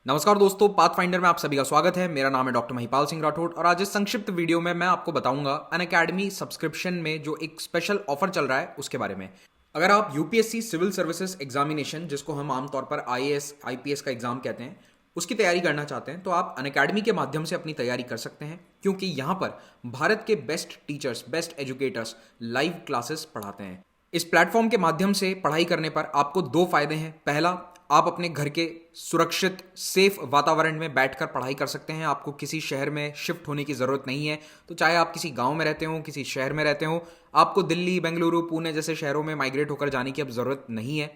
नमस्कार दोस्तों, पाथफाइंडर में आप सभी का स्वागत है। मेरा नाम है डॉक्टर महिपाल सिंह राठौड़ और आज इस संक्षिप्त वीडियो में मैं आपको बताऊंगा अनअकैडमी सब्सक्रिप्शन में जो एक स्पेशल ऑफर चल रहा है उसके बारे में। अगर आप यूपीएससी सिविल सर्विसेज एग्जामिनेशन, जिसको हम आमतौर पर आईएएस आईपीएस का एग्जाम कहते हैं, उसकी तैयारी करना चाहते हैं तो आप अनअकैडमी के माध्यम से अपनी तैयारी कर सकते हैं, क्योंकि यहाँ पर भारत के best teachers, best educators live classes पढ़ाते हैं। इस प्लेटफॉर्म के माध्यम से पढ़ाई करने पर आपको दो फायदे हैं। पहला, आप अपने घर के सुरक्षित सेफ वातावरण में बैठकर पढ़ाई कर सकते हैं। आपको किसी शहर में शिफ्ट होने की ज़रूरत नहीं है। तो चाहे आप किसी गांव में रहते हो, किसी शहर में रहते हो, आपको दिल्ली, बेंगलुरु, पुणे जैसे शहरों में माइग्रेट होकर जाने की अब ज़रूरत नहीं है।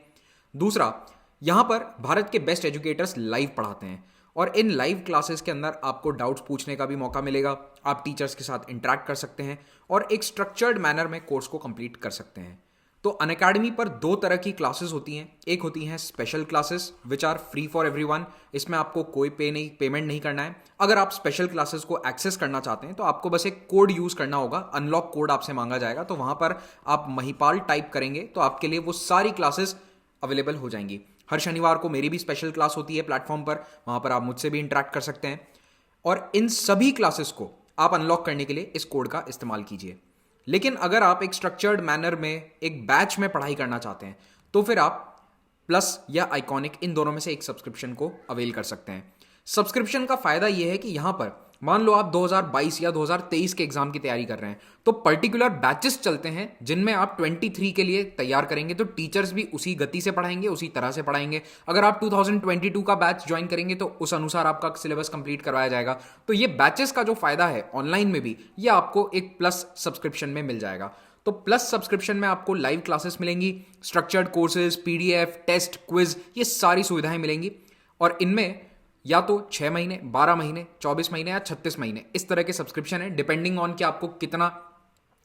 दूसरा, यहाँ पर भारत के बेस्ट एजुकेटर्स लाइव पढ़ाते हैं और इन लाइव क्लासेस के अंदर आपको डाउट्स पूछने का भी मौका मिलेगा। आप टीचर्स के साथ इंटरेक्ट कर सकते हैं और एक स्ट्रक्चर्ड मैनर में कोर्स को कंप्लीट कर सकते हैं। तो अनअकैडमी पर दो तरह की क्लासेस होती हैं। एक होती हैं special classes which are free for everyone. इसमें आपको कोई पेमेंट नहीं करना है। अगर आप स्पेशल क्लासेस को एक्सेस करना चाहते हैं तो आपको बस एक कोड यूज करना होगा। अनलॉक कोड आपसे मांगा जाएगा, तो वहां पर आप महिपाल टाइप करेंगे तो आपके लिए वो सारी क्लासेस अवेलेबल हो जाएंगी। हर शनिवार को मेरी भी स्पेशल क्लास होती है प्लेटफॉर्म पर, वहां पर आप मुझसे भी इंटरेक्ट कर सकते हैं और इन सभी क्लासेस को आप अनलॉक करने के लिए इस कोड का इस्तेमाल कीजिए। लेकिन अगर आप एक स्ट्रक्चर्ड मैनर में एक बैच में पढ़ाई करना चाहते हैं तो फिर आप प्लस या आइकॉनिक, इन दोनों में से एक सब्सक्रिप्शन को अवेल कर सकते हैं। सब्सक्रिप्शन का फायदा यह है कि यहां पर मान लो आप 2022 या 2023 के एग्जाम की तैयारी कर रहे हैं तो पर्टिकुलर बैचेस चलते हैं जिनमें आप 23 के लिए तैयार करेंगे, तो टीचर्स भी उसी गति से पढ़ाएंगे, उसी तरह से पढ़ाएंगे। अगर आप 2022 का बैच ज्वाइन करेंगे तो उस अनुसार आपका सिलेबस कंप्लीट करवाया जाएगा। तो ये बैचेस का जो फायदा है ऑनलाइन में भी, ये आपको एक प्लस सब्सक्रिप्शन में मिल जाएगा। तो प्लस सब्सक्रिप्शन में आपको लाइव क्लासेस मिलेंगी, structured courses, PDF, test, quiz, ये सारी सुविधाएं मिलेंगी और इनमें या तो 6 महीने, 12 महीने, 24 महीने या 36 महीने, इस तरह के सब्सक्रिप्शन है, डिपेंडिंग ऑन कि आपको कितना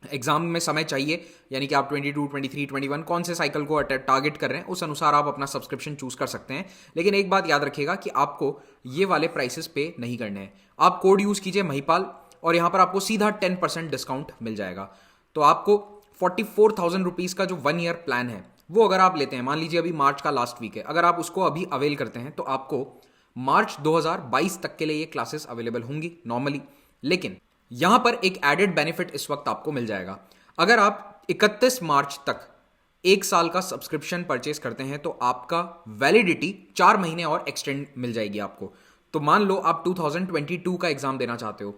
एग्जाम में समय चाहिए, यानी कि आप 22, 23, 21 कौन से साइकिल को टारगेट कर रहे हैं, उस अनुसार आप अपना सब्सक्रिप्शन चूज कर सकते हैं। लेकिन एक बात याद रखिएगा कि आपको ये वाले प्राइसेस पे नहीं करने हैं। आप कोड यूज कीजिए महिपाल और यहां पर आपको सीधा 10% डिस्काउंट मिल जाएगा। तो आपको 44,000 रुपीज का जो 1 ईयर प्लान है वो अगर आप लेते हैं, मान लीजिए अभी मार्च का लास्ट वीक है, अगर आप उसको अभी अवेल करते हैं तो आपको मार्च 2022 तक के लिए ये क्लासेस अवेलेबल होंगी नॉर्मली। लेकिन यहां पर एक एडेड बेनिफिट इस वक्त आपको मिल जाएगा। अगर आप 31 मार्च तक 1 साल का सब्सक्रिप्शन परचेस करते हैं तो आपका वैलिडिटी 4 महीने और एक्सटेंड मिल जाएगी आपको। तो मान लो आप 2022 का एग्जाम देना चाहते हो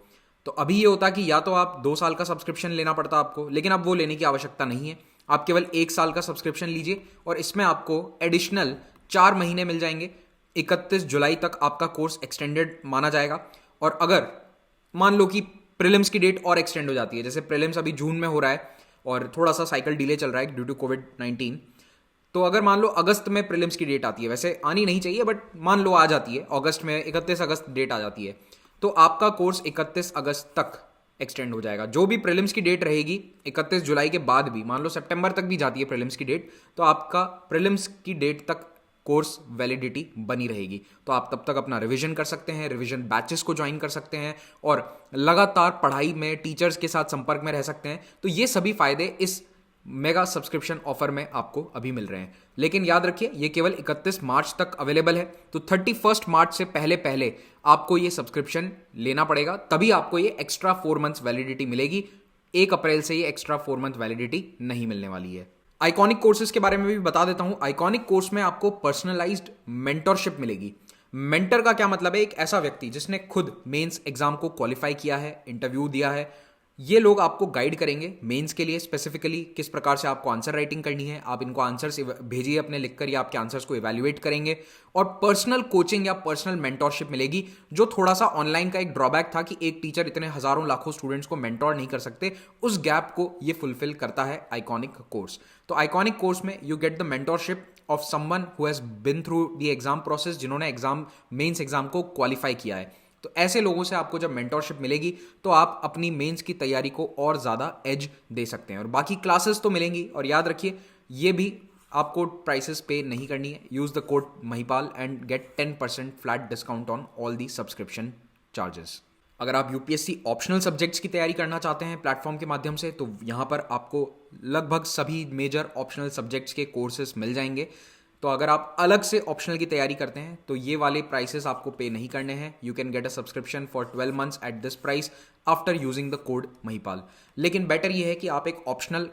तो अभी ये होता कि या तो आप 2 साल का सब्सक्रिप्शन लेना पड़ता आपको, लेकिन अब वो लेने की आवश्यकता नहीं है। आप केवल 1 साल का सब्सक्रिप्शन लीजिए और इसमें आपको एडिशनल 4 महीने मिल जाएंगे। 31 जुलाई तक आपका कोर्स एक्सटेंडेड माना जाएगा। और अगर मान लो कि प्रीलिम्स की डेट और एक्सटेंड हो जाती है, जैसे प्रीलिम्स अभी जून में हो रहा है और थोड़ा सा साइकिल डिले चल रहा है ड्यू टू कोविड-19, तो अगर मान लो अगस्त में प्रीलिम्स की डेट आती है, वैसे आनी नहीं चाहिए बट मान लो आ जाती है, अगस्त में 31 अगस्त डेट आ जाती है, तो आपका कोर्स 31 अगस्त तक एक्सटेंड हो जाएगा। जो भी प्रीलिम्स की डेट रहेगी 31 जुलाई के बाद भी, मान लो सितंबर तक भी जाती है प्रीलिम्स की डेट, तो आपका प्रीलिम्स की डेट तक कोर्स वैलिडिटी बनी रहेगी। तो आप तब तक अपना रिवीजन कर सकते हैं, रिवीजन बैचेस को ज्वाइन कर सकते हैं और लगातार पढ़ाई में टीचर्स के साथ संपर्क में रह सकते हैं। तो ये सभी फायदे इस मेगा सब्सक्रिप्शन ऑफर में आपको अभी मिल रहे हैं। लेकिन याद रखिए, ये केवल 31 मार्च तक अवेलेबल है, तो 31 मार्च से पहले पहले आपको ये सब्सक्रिप्शन लेना पड़ेगा, तभी आपको ये एक्स्ट्रा 4 मंथ्स वैलिडिटी मिलेगी। 1 अप्रैल से ये एक्स्ट्रा 4 मंथ वैलिडिटी नहीं मिलने वाली है। आइकॉनिक कोर्सेज के बारे में भी बता देता हूं। आइकॉनिक कोर्स में आपको पर्सनलाइज्ड मेंटरशिप मिलेगी। मेंटर का क्या मतलब है? एक ऐसा व्यक्ति जिसने खुद मेंस एग्जाम को क्वालिफाई किया है, इंटरव्यू दिया है। ये लोग आपको गाइड करेंगे मेंस के लिए स्पेसिफिकली किस प्रकार से आपको आंसर राइटिंग करनी है। आप इनको आंसर्स भेजिए अपने लिखकर, या आपके आंसर्स को इवैल्यूएट करेंगे और पर्सनल कोचिंग या पर्सनल मेंटोरशिप मिलेगी। जो थोड़ा सा ऑनलाइन का एक ड्रॉबैक था कि एक टीचर इतने हजारों लाखों स्टूडेंट्स को मेंटोर नहीं कर सकते, उस गैप को ये फुलफिल करता है आइकॉनिक कोर्स। तो आइकॉनिक कोर्स में you get the mentorship of someone who has been through the exam process, जिन्होंने एग्जाम मेंस एग्जाम को क्वालिफाई किया है। तो ऐसे लोगों से आपको जब मेंटोरशिप मिलेगी तो आप अपनी मेंस की तैयारी को और ज़्यादा एज दे सकते हैं। और बाकी क्लासेस तो मिलेंगी, और याद रखिए ये भी आपको प्राइसेस पे नहीं करनी है। Use the code Mahipal and get 10% flat discount on all the subscription charges. अगर आप यूपीएससी ऑप्शनल सब्जेक्ट्स की तैयारी करना चाहते हैं प्लेटफॉर्म के माध्यम से, तो यहाँ पर आपको लगभग सभी मेजर ऑप्शनल सब्जेक्ट्स के कोर्सेज मिल जाएंगे। तो अगर आप अलग से ऑप्शनल की तैयारी करते हैं तो ये वाले प्राइसेस आपको पे नहीं करने हैं. You can get a subscription for 12 months at this price after using the code Mahipal. लेकिन बेटर ये है कि आप एक ऑप्शनल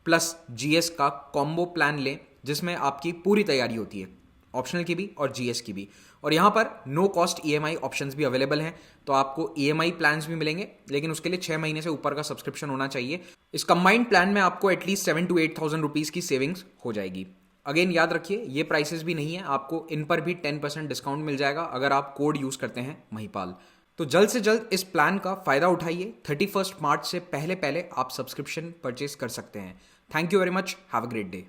प्लस जीएस का कॉम्बो प्लान लें जिसमें आपकी पूरी तैयारी होती है, ऑप्शनल की भी और जीएस की भी. और यहाँ पर नो कॉस्ट ईएमआई ऑप्शंस भी अवेलेबल हैं, तो आपको ईएमआई प्लान्स भी मिलेंगे, लेकिन उसके लिए 6 महीने से ऊपर का सब्सक्रिप्शन होना चाहिए. इस कंबाइंड प्लान में आपको एटलीस्ट 7 to 8,000 रुपीज़ की सेविंग्स हो जाएगी. अगेन याद रखिए, ये प्राइसेस भी नहीं है, आपको इन पर भी 10% डिस्काउंट मिल जाएगा अगर आप कोड यूज़ करते हैं महिपाल. तो जल्द से जल्द इस प्लान का फ़ायदा उठाइए. 31 मार्च से पहले पहले आप सब्सक्रिप्शन परचेज कर सकते हैं. Thank you very much. Have a great day.